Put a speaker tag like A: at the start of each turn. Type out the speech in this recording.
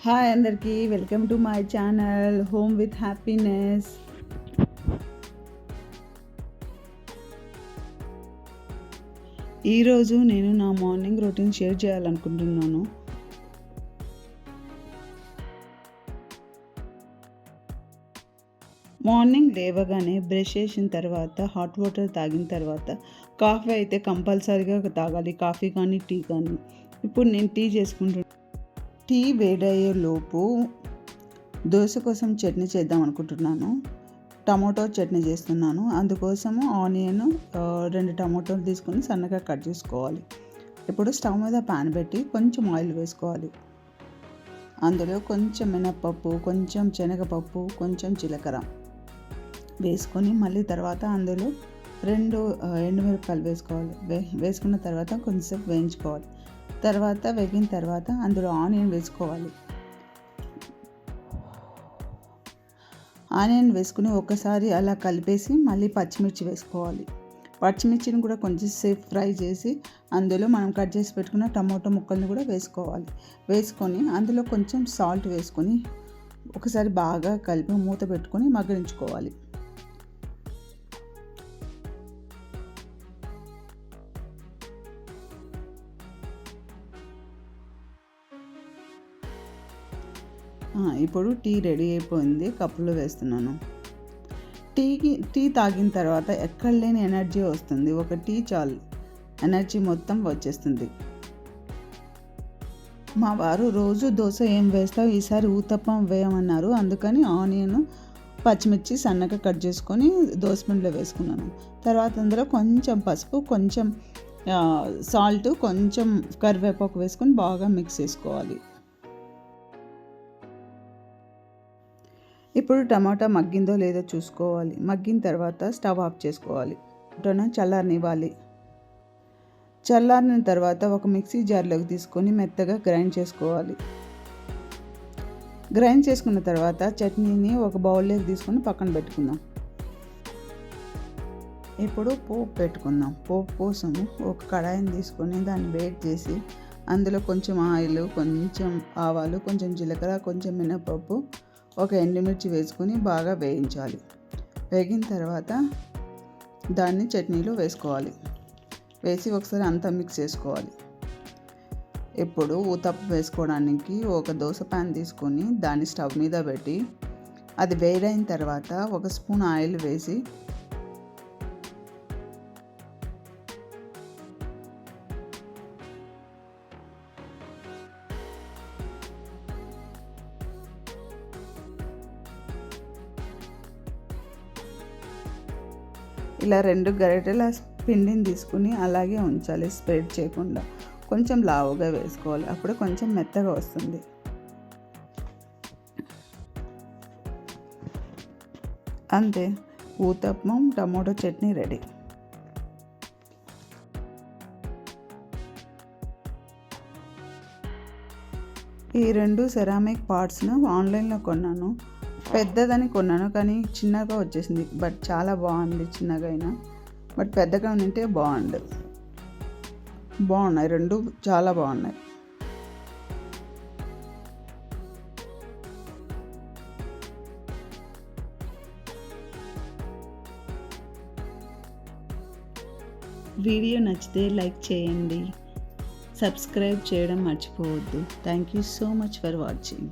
A: Hi అందరికీ, welcome to my channel home with happiness. ఈరోజు నేను నా మార్నింగ్ రొటీన్ షేర్ చేయాలనుకుంటున్నాను. మార్నింగ్ లేవగానే బ్రష్ చేసిన తర్వాత హాట్ వాటర్ తాగిన తర్వాత కాఫీ అయితే కంపల్సరీగా తాగాలి, కాఫీ కానీ టీ కానీ. ఇప్పుడు నేను టీ చేసుకుంటున్నాను. టీ వేడయ్యే లోపు దోశ కోసం చట్నీ చేద్దాం అనుకుంటున్నాను. టమాటో చట్నీ చేస్తున్నాను. అందుకోసము ఆనియన్ 2 టమాటోలు తీసుకొని సన్నగా కట్ చేసుకోవాలి. ఇప్పుడు స్టవ్ మీద ప్యాన్ పెట్టి కొంచెం ఆయిల్ వేసుకోవాలి. అందులో కొంచెం మినప్పప్పు, కొంచెం శనగపప్పు, కొంచెం జీలకర్ర వేసుకొని మళ్ళీ తర్వాత అందులో 2 ఎండుమిరపకాయలు వేసుకోవాలి. వేసుకున్న తర్వాత కొంచెంసేపు వేయించుకోవాలి. తర్వాత వేగిన తర్వాత అందులో ఆనియన్ వేసుకోవాలి. ఆనియన్ వేసుకుని ఒకసారి అలా కలిపేసి మళ్ళీ పచ్చిమిర్చి వేసుకోవాలి. పచ్చిమిర్చిని కూడా కొంచెం సేపు ఫ్రై చేసి అందులో మనం కట్ చేసి పెట్టుకున్న టమాటో ముక్కల్ని కూడా వేసుకోవాలి. వేసుకొని అందులో కొంచెం సాల్ట్ వేసుకొని ఒకసారి బాగా కలిపి మూత పెట్టుకొని మగ్గించుకోవాలి. ఇప్పుడు టీ రెడీ అయిపోయింది. కప్పులో వేస్తున్నాను. టీ తాగిన తర్వాత ఎక్కడ లేని ఎనర్జీ వస్తుంది. ఒక టీ చాలు, ఎనర్జీ మొత్తం వచ్చేస్తుంది. మా వారు రోజు దోశ ఏం వేస్తావు, ఈసారి ఊతప్పం వేయమన్నారు. అందుకని ఆనియన్, పచ్చిమిర్చి సన్నగా కట్ చేసుకొని దోసపిండిలో వేసుకున్నాను. తర్వాత అందులో కొంచెం పసుపు, కొంచెం సాల్ట్, కొంచెం కరివేపాకు వేసుకొని బాగా మిక్స్ చేసుకోవాలి. ఇప్పుడు టమాటా మగ్గిందో లేదో చూసుకోవాలి. మగ్గిన తర్వాత స్టవ్ ఆఫ్ చేసుకోవాలి. చల్లారనివ్వాలి. చల్లారిన తర్వాత ఒక మిక్సీ జార్లోకి తీసుకొని మెత్తగా గ్రైండ్ చేసుకోవాలి. గ్రైండ్ చేసుకున్న తర్వాత చట్నీని ఒక బౌల్లోకి తీసుకొని పక్కన పెట్టుకుందాం. ఇప్పుడు పోపు పెట్టుకుందాం. పోపు కోసం ఒక కడాయిని తీసుకొని దాన్ని వేడి చేసి అందులో కొంచెం ఆయిల్, కొంచెం ఆవాలు, కొంచెం జీలకర్ర, కొంచెం మినపప్పు, ఒక ఎండుమిర్చి వేసుకొని బాగా వేయించాలి. వేగిన తర్వాత దాన్ని చట్నీలో వేసుకోవాలి. వేసి ఒకసారి అంతా మిక్స్ చేసుకోవాలి. ఇప్పుడు ఊతప్పం వేసుకోవడానికి ఒక దోశ ప్యాన్ తీసుకొని దాన్ని స్టవ్ మీద పెట్టి అది వేడైన తర్వాత ఒక స్పూన్ ఆయిల్ వేసి ఇలా 2 గరిటెల పిండిని తీసుకుని అలాగే ఉంచాలి, స్ప్రెడ్ చేయకుండా. కొంచెం లావుగా వేసుకోవాలి, అప్పుడు కొంచెం మెత్తగా వస్తుంది. అంతే, ఊతప్పం టమాటో చట్నీ రెడీ. ఈ 2 సెరామిక్ పార్ట్స్ను ఆన్లైన్లో కొన్నాను. పెద్దదని కొన్నాను కానీ చిన్నగా వచ్చేసింది. బట్ చాలా బాగుంది. చిన్నగా అయినా బట్ పెద్దగా ఉంటే బాగున్నాయి. 2 చాలా బాగున్నాయి. వీడియో నచ్చితే లైక్ చేయండి, సబ్స్క్రైబ్ చేయడం మర్చిపోవద్దు. Thank you so much for watching.